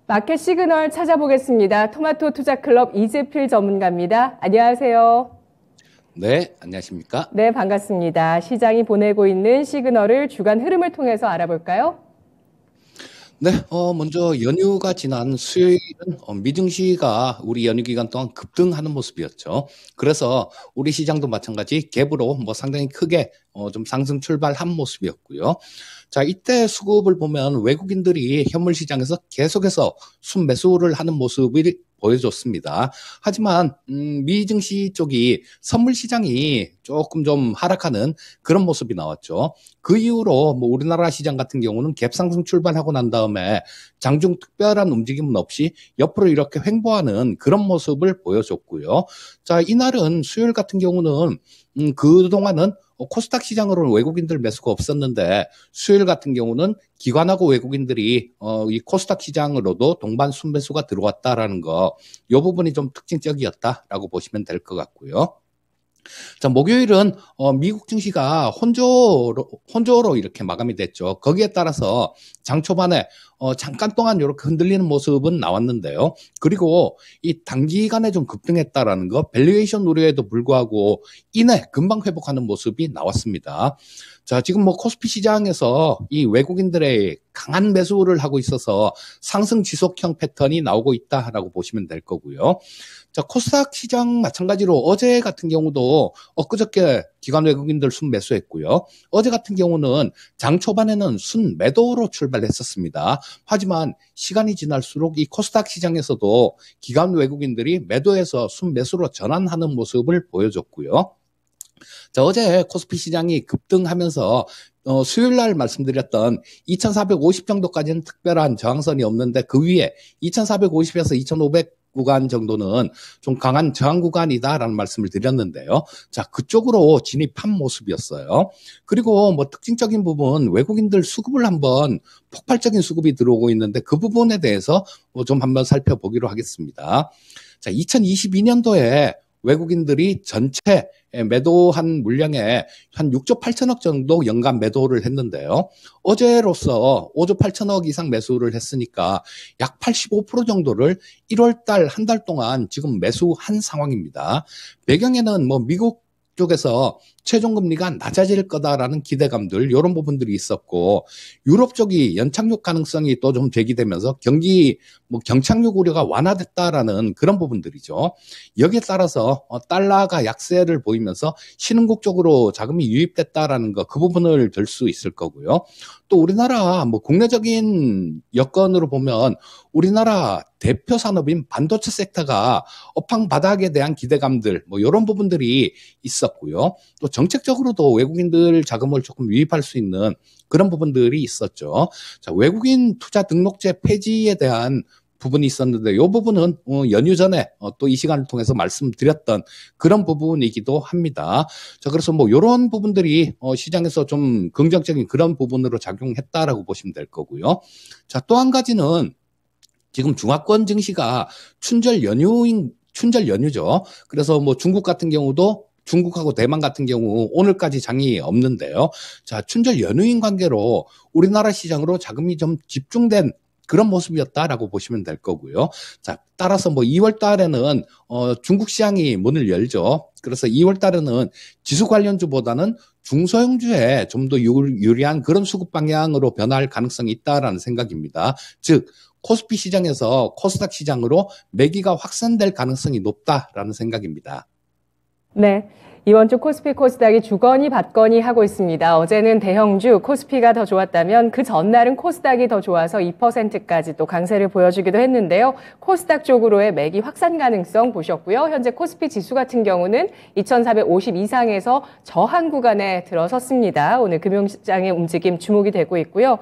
마켓 시그널 찾아보겠습니다. 토마토 투자클럽 이재필 전문가입니다. 안녕하세요. 네, 안녕하십니까? 네, 반갑습니다. 시장이 보내고 있는 시그널을 주간 흐름을 통해서 알아볼까요? 네, 먼저 연휴가 지난 수요일은 미증시가 우리 연휴 기간 동안 급등하는 모습이었죠. 그래서 우리 시장도 마찬가지 갭으로 상당히 크게 좀 상승 출발한 모습이었고요. 자, 이때 수급을 보면 외국인들이 현물 시장에서 계속해서 순매수를 하는 모습을 보여줬습니다. 하지만 미증시 쪽이 선물 시장이 조금 좀 하락하는 그런 모습이 나왔죠. 그 이후로 우리나라 시장 같은 경우는 갭 상승 출발하고 난 다음에 장중 특별한 움직임은 없이 옆으로 이렇게 횡보하는 그런 모습을 보여줬고요. 자, 이날은 수요일 같은 경우는 그동안은 코스닥 시장으로는 외국인들 매수가 없었는데 수요일 같은 경우는 기관하고 외국인들이 이 코스닥 시장으로도 동반 순매수가 들어왔다라는 거, 이 부분이 좀 특징적이었다라고 보시면 될 것 같고요. 자, 목요일은 미국 증시가 혼조로 이렇게 마감이 됐죠. 거기에 따라서 장 초반에 잠깐 동안 이렇게 흔들리는 모습은 나왔는데요. 그리고 이 단기간에 좀 급등했다라는 거, 밸류에이션 우려에도 불구하고 이내 금방 회복하는 모습이 나왔습니다. 자, 지금 코스피 시장에서 이 외국인들의 강한 매수를 하고 있어서 상승 지속형 패턴이 나오고 있다라고 보시면 될 거고요. 자, 코스닥 시장 마찬가지로 어제 같은 경우도 엊그저께 기관 외국인들 순매수했고요. 어제 같은 경우는 장 초반에는 순매도로 출발했었습니다. 하지만 시간이 지날수록 이 코스닥 시장에서도 기관 외국인들이 매도에서 순매수로 전환하는 모습을 보여줬고요. 자, 어제 코스피 시장이 급등하면서 수요일 날 말씀드렸던 2450 정도까지는 특별한 저항선이 없는데 그 위에 2450에서 2500 구간 정도는 좀 강한 저항 구간이다라는 말씀을 드렸는데요. 자, 그쪽으로 진입한 모습이었어요. 그리고 특징적인 부분, 외국인들 수급을 한번 폭발적인 수급이 들어오고 있는데 그 부분에 대해서 좀 한번 살펴보기로 하겠습니다. 자, 2022년도에 외국인들이 전체 매도한 물량의 한 6조 8천억 정도 연간 매도를 했는데요. 어제로서 5조 8천억 이상 매수를 했으니까 약 85% 정도를 1월 달, 한 달 동안 지금 매수한 상황입니다. 배경에는 미국 쪽에서 최종금리가 낮아질 거다라는 기대감들, 이런 부분들이 있었고, 유럽 쪽이 연착륙 가능성이 또 좀 제기되면서 경기 경착륙 우려가 완화됐다라는 그런 부분들이죠. 여기에 따라서 달러가 약세를 보이면서 신흥국 쪽으로 자금이 유입됐다라는 거, 그 부분을 들 수 있을 거고요. 또 우리나라 국내적인 여건으로 보면 우리나라 대표 산업인 반도체 섹터가 업황 바닥에 대한 기대감들, 이런 부분들이 있었고요. 또 정책적으로도 외국인들 자금을 조금 유입할 수 있는 그런 부분들이 있었죠. 자, 외국인 투자 등록제 폐지에 대한 부분이 있었는데 이 부분은 연휴 전에 또 이 시간을 통해서 말씀드렸던 그런 부분이기도 합니다. 자, 그래서 이런 부분들이 시장에서 좀 긍정적인 그런 부분으로 작용했다라고 보시면 될 거고요. 자, 또 한 가지는 지금 중화권 증시가 춘절 연휴죠. 그래서 중국 같은 경우도 중국하고 대만 같은 경우 오늘까지 장이 없는데요. 자, 춘절 연휴인 관계로 우리나라 시장으로 자금이 좀 집중된 그런 모습이었다라고 보시면 될 거고요. 자, 따라서 2월 달에는 중국 시장이 문을 열죠. 그래서 2월 달에는 지수 관련주보다는 중소형주에 좀 더 유리한 그런 수급 방향으로 변화할 가능성이 있다라는 생각입니다. 즉, 코스피 시장에서 코스닥 시장으로 매기가 확산될 가능성이 높다라는 생각입니다. 네. 이번 주 코스피 코스닥이 주거니 받거니 하고 있습니다. 어제는 대형주 코스피가 더 좋았다면 그 전날은 코스닥이 더 좋아서 2%까지 또 강세를 보여주기도 했는데요. 코스닥 쪽으로의 매기 확산 가능성 보셨고요. 현재 코스피 지수 같은 경우는 2450 이상에서 저항 구간에 들어섰습니다. 오늘 금융시장의 움직임 주목이 되고 있고요.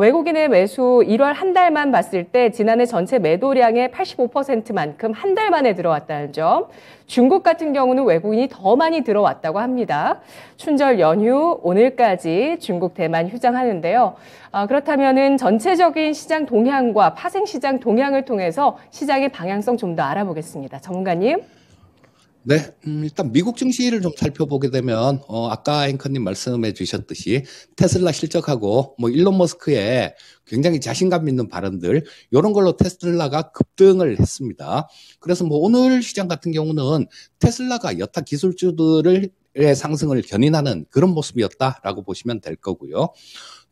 외국인의 매수 1월 한 달만 봤을 때 지난해 전체 매도량의 85%만큼 한 달 만에 들어왔다는 점. 중국 같은 경우는 외국인이 더 많이 들어왔다고 합니다. 춘절 연휴 오늘까지 중국, 대만 휴장하는데요. 그렇다면은 전체적인 시장 동향과 파생 시장 동향을 통해서 시장의 방향성 좀 더 알아보겠습니다. 전문가님. 네, 일단 미국 증시를 좀 살펴보게 되면, 아까 앵커님 말씀해 주셨듯이 테슬라 실적하고 뭐 일론 머스크의 굉장히 자신감 있는 발언들, 이런 걸로 테슬라가 급등을 했습니다. 그래서 뭐 오늘 시장 같은 경우는 테슬라가 여타 기술주들의 상승을 견인하는 그런 모습이었다라고 보시면 될 거고요.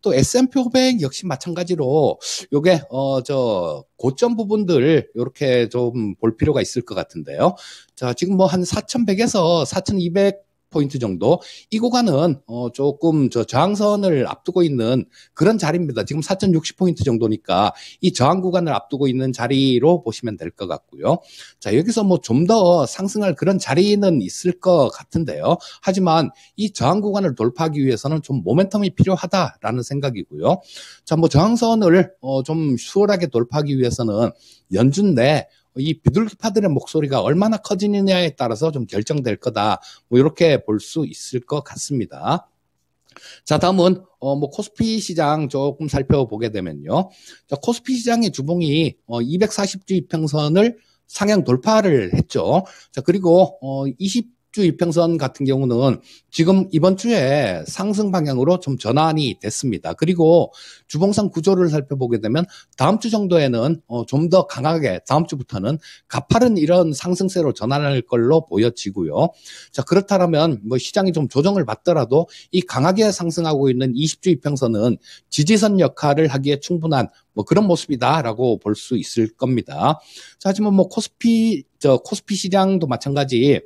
또 S&P 500 역시 마찬가지로 요게 저 고점 부분들 이렇게 좀 볼 필요가 있을 것 같은데요. 자, 지금 뭐 한 4,100에서 4,200 포인트 정도 이 구간은 조금 저 저항선을 앞두고 있는 그런 자리입니다. 지금 4,060 포인트 정도니까 이 저항 구간을 앞두고 있는 자리로 보시면 될 것 같고요. 자, 여기서 뭐 좀 더 상승할 그런 자리는 있을 것 같은데요. 하지만 이 저항 구간을 돌파하기 위해서는 좀 모멘텀이 필요하다라는 생각이고요. 자, 뭐 저항선을 좀 수월하게 돌파하기 위해서는 연준 내 이 비둘기파들의 목소리가 얼마나 커지느냐에 따라서 좀 결정될 거다. 뭐 이렇게 볼 수 있을 것 같습니다. 자, 다음은 뭐 코스피 시장 조금 살펴보게 되면요. 자, 코스피 시장의 주봉이 240주 이평선을 상향 돌파를 했죠. 자, 그리고 20주 이평선 같은 경우는 지금 이번 주에 상승 방향으로 좀 전환이 됐습니다. 그리고 주봉상 구조를 살펴보게 되면 다음 주 정도에는 좀 더 강하게 다음 주부터는 가파른 이런 상승세로 전환할 걸로 보여지고요. 자, 그렇다면 뭐 시장이 좀 조정을 받더라도 이 강하게 상승하고 있는 20주 이평선은 지지선 역할을 하기에 충분한 뭐 그런 모습이다라고 볼 수 있을 겁니다. 자, 하지만 뭐 코스피 시장도 마찬가지,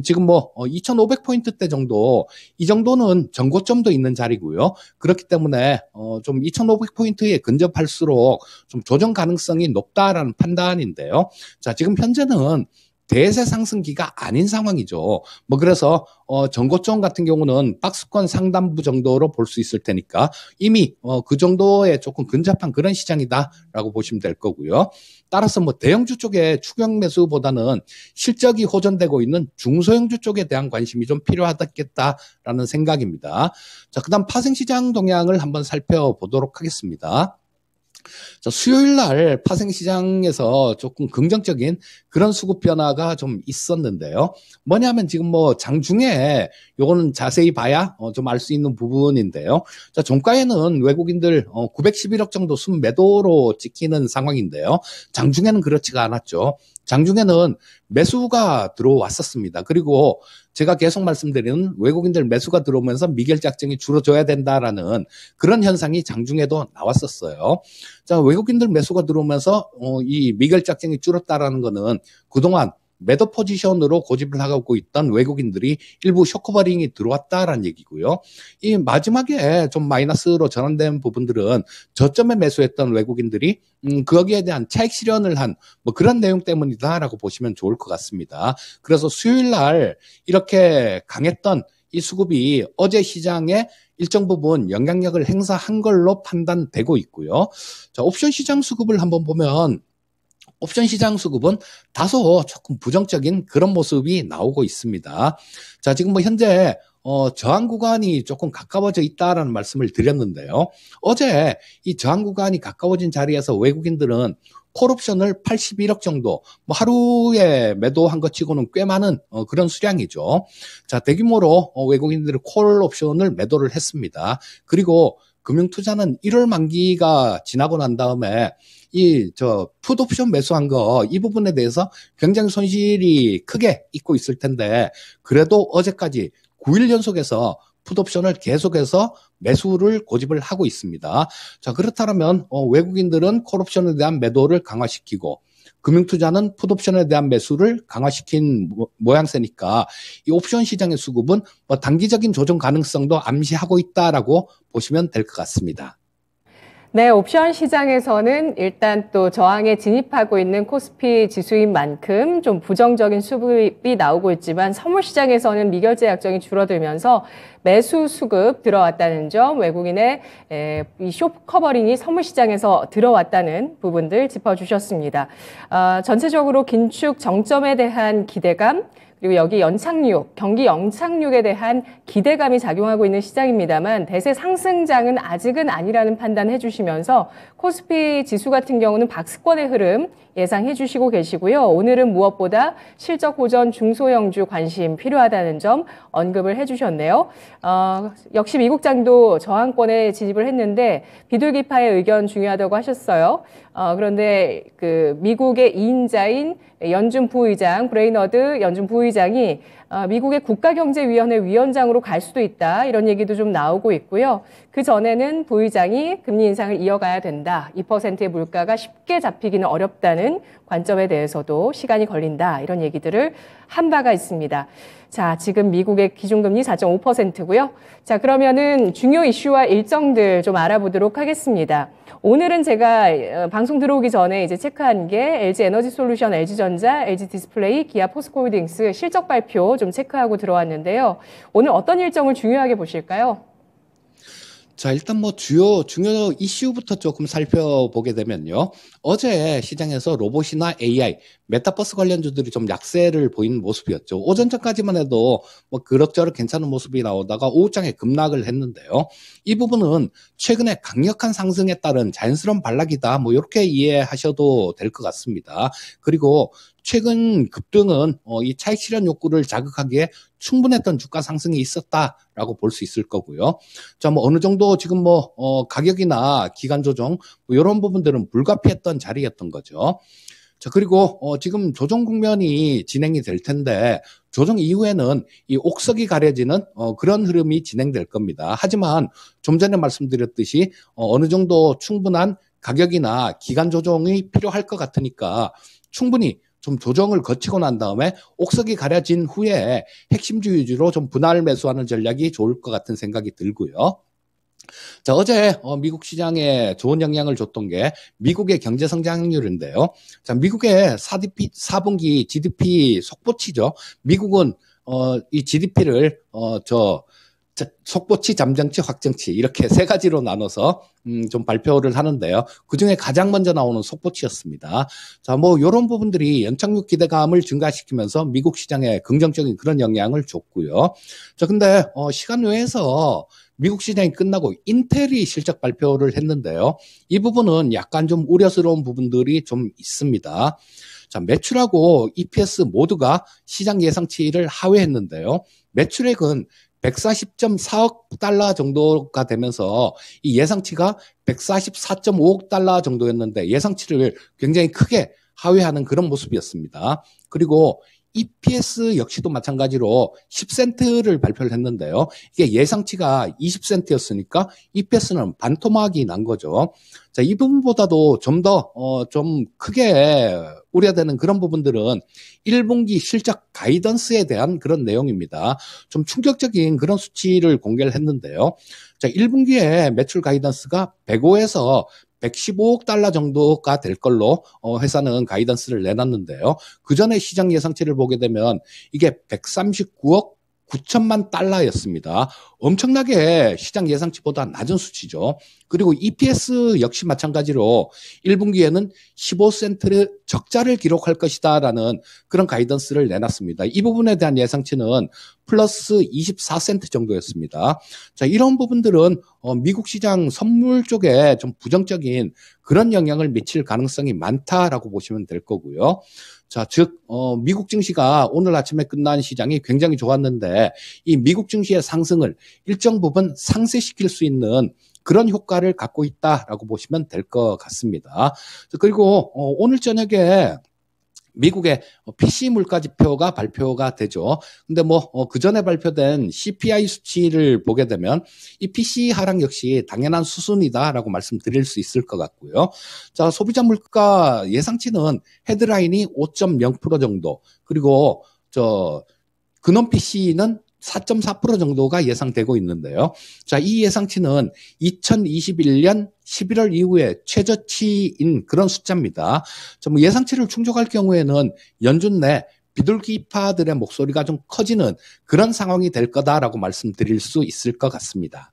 지금 뭐 2,500포인트대 정도, 이 정도는 전고점도 있는 자리고요. 그렇기 때문에 좀 2,500포인트에 근접할수록 좀 조정 가능성이 높다라는 판단인데요. 자, 지금 현재는 대세 상승기가 아닌 상황이죠. 뭐 그래서 전고점 같은 경우는 박스권 상단부 정도로 볼 수 있을 테니까 이미 그 정도에 조금 근접한 그런 시장이다라고 보시면 될 거고요. 따라서 뭐 대형주 쪽의 추격 매수보다는 실적이 호전되고 있는 중소형주 쪽에 대한 관심이 좀 필요하겠다라는 생각입니다. 자, 그다음 파생시장 동향을 한번 살펴보도록 하겠습니다. 자, 수요일 날 파생시장에서 조금 긍정적인 그런 수급 변화가 좀 있었는데요. 뭐냐면 지금 뭐 장중에 요거는 자세히 봐야 좀 알 수 있는 부분인데요. 자, 종가에는 외국인들 911억 정도 순매도로 찍히는 상황인데요. 장중에는 그렇지가 않았죠. 장중에는 매수가 들어왔었습니다. 그리고 제가 계속 말씀드리는 외국인들 매수가 들어오면서 미결작정이 줄어져야 된다라는 그런 현상이 장중에도 나왔었어요. 자, 외국인들 매수가 들어오면서 이 미결작정이 줄었다라는 거는 그동안 매도 포지션으로 고집을 하고 있던 외국인들이 일부 쇼커버링이 들어왔다라는 얘기고요. 이 마지막에 좀 마이너스로 전환된 부분들은 저점에 매수했던 외국인들이 거기에 대한 차익 실현을 한 뭐 그런 내용 때문이다라고 보시면 좋을 것 같습니다. 그래서 수요일 날 이렇게 강했던 이 수급이 어제 시장에 일정 부분 영향력을 행사한 걸로 판단되고 있고요. 자, 옵션 시장 수급을 한번 보면 옵션 시장 수급은 다소 조금 부정적인 그런 모습이 나오고 있습니다. 자, 지금 뭐 현재 저항 구간이 조금 가까워져 있다라는 말씀을 드렸는데요. 어제 이 저항 구간이 가까워진 자리에서 외국인들은 콜옵션을 81억 정도, 뭐 하루에 매도한 것 치고는 꽤 많은 그런 수량이죠. 자, 대규모로 외국인들이 콜옵션을 매도를 했습니다. 그리고 금융투자는 1월 만기가 지나고 난 다음에 풋옵션 매수한 거, 이 부분에 대해서 굉장히 손실이 크게 있고 있을 텐데, 그래도 어제까지 9일 연속해서 풋옵션을 계속해서 매수를 고집을 하고 있습니다. 자, 그렇다면 외국인들은 콜옵션에 대한 매도를 강화시키고, 금융투자는 풋옵션에 대한 매수를 강화시킨 모양새니까 이 옵션 시장의 수급은 뭐 단기적인 조정 가능성도 암시하고 있다라고 보시면 될 것 같습니다. 네, 옵션 시장에서는 일단 또 저항에 진입하고 있는 코스피 지수인 만큼 좀 부정적인 수급이 나오고 있지만 선물 시장에서는 미결제 약정이 줄어들면서 매수 수급 들어왔다는 점, 외국인의 이 숏커버링이 선물 시장에서 들어왔다는 부분들 짚어주셨습니다. 전체적으로 긴축 정점에 대한 기대감, 그리고 여기 연착륙, 경기 연착륙에 대한 기대감이 작용하고 있는 시장입니다만 대세 상승장은 아직은 아니라는 판단해 주시면서 코스피 지수 같은 경우는 박스권의 흐름 예상해 주시고 계시고요. 오늘은 무엇보다 실적 호전 중소형주 관심 필요하다는 점 언급을 해 주셨네요. 역시 미국장도 저항권에 진입을 했는데 비둘기파의 의견 중요하다고 하셨어요. 그런데 그 미국의 2인자인 연준 부의장, 브레이너드 연준 부의장이 미국의 국가경제위원회 위원장으로 갈 수도 있다. 이런 얘기도 좀 나오고 있고요. 그 전에는 부의장이 금리 인상을 이어가야 된다. 2%의 물가가 쉽게 잡히기는 어렵다는 관점에 대해서도 시간이 걸린다. 이런 얘기들을 한 바가 있습니다. 자, 지금 미국의 기준금리 4.5%고요. 자, 그러면은 중요 이슈와 일정들 좀 알아보도록 하겠습니다. 오늘은 제가 방송 들어오기 전에 이제 체크한 게 LG 에너지솔루션, LG전자, LG디스플레이, 기아 포스코홀딩스 실적 발표 좀 체크하고 들어왔는데요. 오늘 어떤 일정을 중요하게 보실까요? 자, 일단 뭐 중요 이슈부터 조금 살펴보게 되면요. 어제 시장에서 로봇이나 AI, 메타버스 관련주들이 좀 약세를 보이는 모습이었죠. 오전 전까지만 해도 뭐 그럭저럭 괜찮은 모습이 나오다가 오후장에 급락을 했는데요. 이 부분은 최근에 강력한 상승에 따른 자연스러운 반락이다. 뭐 이렇게 이해하셔도 될 것 같습니다. 그리고 최근 급등은 이 차익 실현 욕구를 자극하기에 충분했던 주가 상승이 있었다라고 볼 수 있을 거고요. 자, 뭐 어느 정도 지금 뭐 가격이나 기간 조정 뭐 이런 부분들은 불가피했던 자리였던 거죠. 자, 그리고 지금 조정 국면이 진행이 될 텐데 조정 이후에는 이 옥석이 가려지는 그런 흐름이 진행될 겁니다. 하지만 좀 전에 말씀드렸듯이 어느 정도 충분한 가격이나 기간 조정이 필요할 것 같으니까 충분히 좀 조정을 거치고 난 다음에 옥석이 가려진 후에 핵심주 위주로 좀 분할 매수하는 전략이 좋을 것 같은 생각이 들고요. 자, 어제 미국 시장에 좋은 영향을 줬던 게 미국의 경제 성장률인데요. 자, 미국의 4분기 GDP 속보치죠. 미국은 이 GDP를 속보치, 잠정치, 확정치 이렇게 세 가지로 나눠서 좀 발표를 하는데요. 그중에 가장 먼저 나오는 속보치였습니다. 자, 뭐 이런 부분들이 연착륙 기대감을 증가시키면서 미국 시장에 긍정적인 그런 영향을 줬고요. 자, 근데 시간 외에서 미국 시장이 끝나고 인텔이 실적 발표를 했는데요. 이 부분은 약간 좀 우려스러운 부분들이 좀 있습니다. 자, 매출하고 EPS 모두가 시장 예상치를 하회했는데요. 매출액은 140.4억 달러 정도가 되면서 이 예상치가 144.5억 달러 정도였는데 예상치를 굉장히 크게 하회하는 그런 모습이었습니다. 그리고 EPS 역시도 마찬가지로 10센트를 발표를 했는데요. 이게 예상치가 20센트였으니까 EPS는 반토막이 난 거죠. 자, 이 부분보다도 좀 더 좀 크게 우려되는 그런 부분들은 1분기 실적 가이던스에 대한 그런 내용입니다. 좀 충격적인 그런 수치를 공개를 했는데요. 자, 1분기에 매출 가이던스가 105에서 115억 달러 정도가 될 걸로 회사는 가이던스를 내놨는데요. 그 전에 시장 예상치를 보게 되면 이게 139억 9천만 달러였습니다. 엄청나게 시장 예상치보다 낮은 수치죠. 그리고 EPS 역시 마찬가지로 1분기에는 15센트를 적자를 기록할 것이다라는 그런 가이던스를 내놨습니다. 이 부분에 대한 예상치는 플러스 24센트 정도였습니다. 자, 이런 부분들은 미국 시장 선물 쪽에 좀 부정적인 그런 영향을 미칠 가능성이 많다라고 보시면 될 거고요. 자, 즉 미국 증시가 오늘 아침에 끝난 시장이 굉장히 좋았는데 이 미국 증시의 상승을 일정 부분 상쇄시킬 수 있는 그런 효과를 갖고 있다라고 보시면 될 것 같습니다. 그리고 오늘 저녁에 미국의 PC 물가 지표가 발표가 되죠. 근데 뭐 그 전에 발표된 CPI 수치를 보게 되면 이 PC 하락 역시 당연한 수순이다라고 말씀드릴 수 있을 것 같고요. 자, 소비자 물가 예상치는 헤드라인이 5.0% 정도, 그리고 근원 PC는 4.4% 정도가 예상되고 있는데요. 자, 이 예상치는 2021년 11월 이후에 최저치인 그런 숫자입니다. 뭐 예상치를 충족할 경우에는 연준 내 비둘기파들의 목소리가 좀 커지는 그런 상황이 될 거다라고 말씀드릴 수 있을 것 같습니다.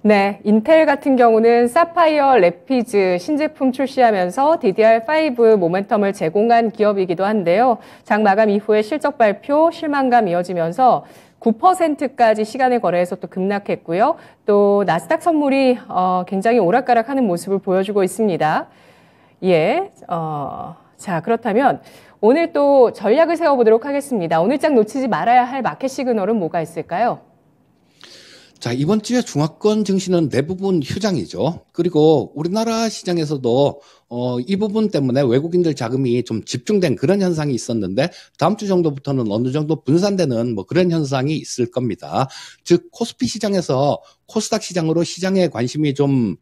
네, 인텔 같은 경우는 사파이어 래피즈 신제품 출시하면서 DDR5 모멘텀을 제공한 기업이기도 한데요. 장 마감 이후에 실적 발표, 실망감 이어지면서 9%까지 시간의 거래에서 또 급락했고요. 또 나스닥 선물이 굉장히 오락가락하는 모습을 보여주고 있습니다. 예, 자 그렇다면 오늘 또 전략을 세워보도록 하겠습니다. 오늘 장 놓치지 말아야 할 마켓 시그널은 뭐가 있을까요? 자, 이번 주에 중화권 증시는 대부분 휴장이죠. 그리고 우리나라 시장에서도 이 부분 때문에 외국인들 자금이 좀 집중된 그런 현상이 있었는데 다음 주 정도부터는 어느 정도 분산되는 뭐 그런 현상이 있을 겁니다. 즉 코스피 시장에서 코스닥 시장으로 시장에 관심이 좀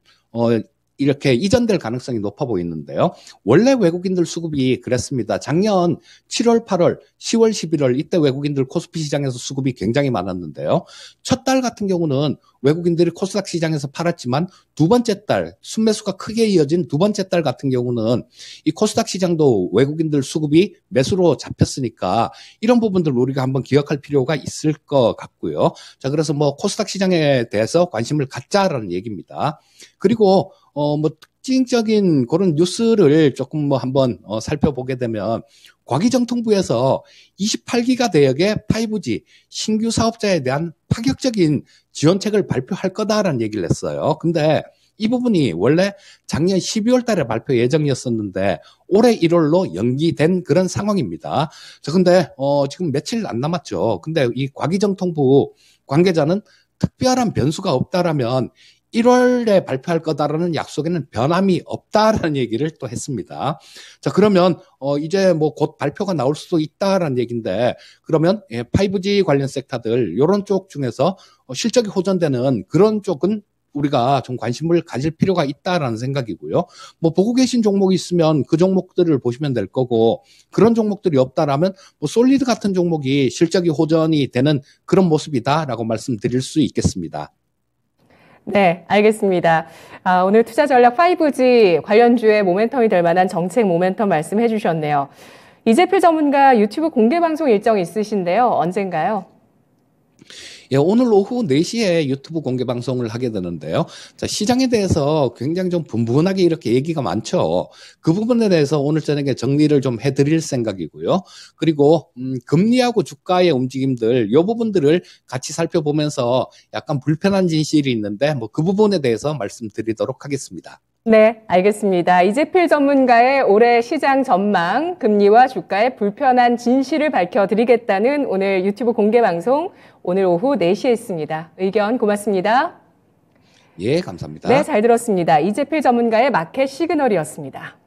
이렇게 이전될 가능성이 높아 보이는데요. 원래 외국인들 수급이 그랬습니다. 작년 7월, 8월, 10월, 11월 이때 외국인들 코스피 시장에서 수급이 굉장히 많았는데요. 첫 달 같은 경우는 외국인들이 코스닥 시장에서 팔았지만 두 번째 달, 순매수가 크게 이어진 두 번째 달 같은 경우는 이 코스닥 시장도 외국인들 수급이 매수로 잡혔으니까 이런 부분들 우리가 한번 기억할 필요가 있을 것 같고요. 자, 그래서 뭐 코스닥 시장에 대해서 관심을 갖자라는 얘기입니다. 그리고 뭐 특징적인 그런 뉴스를 조금 뭐 한번 살펴보게 되면 과기정통부에서 28기가 대역의 5G 신규 사업자에 대한 파격적인 지원책을 발표할 거다라는 얘기를 했어요. 근데 이 부분이 원래 작년 12월 달에 발표 예정이었었는데 올해 1월로 연기된 그런 상황입니다. 자, 근데 지금 며칠 안 남았죠. 근데 이 과기정통부 관계자는 특별한 변수가 없다라면 1월에 발표할 거다라는 약속에는 변함이 없다라는 얘기를 또 했습니다. 자, 그러면 이제 뭐 곧 발표가 나올 수도 있다라는 얘기인데 그러면 5G 관련 섹터들 이런 쪽 중에서 실적이 호전되는 그런 쪽은 우리가 좀 관심을 가질 필요가 있다라는 생각이고요. 뭐 보고 계신 종목이 있으면 그 종목들을 보시면 될 거고 그런 종목들이 없다라면 뭐 솔리드 같은 종목이 실적이 호전이 되는 그런 모습이다라고 말씀드릴 수 있겠습니다. 네, 알겠습니다. 오늘 투자 전략 5G 관련주의 모멘텀이 될 만한 정책 모멘텀 말씀해 주셨네요. 이재필 전문가 유튜브 공개 방송 일정 있으신데요. 언젠가요? 예, 오늘 오후 4시에 유튜브 공개 방송을 하게 되는데요. 자, 시장에 대해서 굉장히 좀 분분하게 이렇게 얘기가 많죠. 그 부분에 대해서 오늘 저녁에 정리를 좀 해드릴 생각이고요. 그리고 금리하고 주가의 움직임들, 이 부분들을 같이 살펴보면서 약간 불편한 진실이 있는데 뭐 그 부분에 대해서 말씀드리도록 하겠습니다. 네, 알겠습니다. 이재필 전문가의 올해 시장 전망, 금리와 주가의 불편한 진실을 밝혀드리겠다는 오늘 유튜브 공개 방송, 오늘 오후 4시에 있습니다. 의견 고맙습니다. 예, 감사합니다. 네, 잘 들었습니다. 이재필 전문가의 마켓 시그널이었습니다.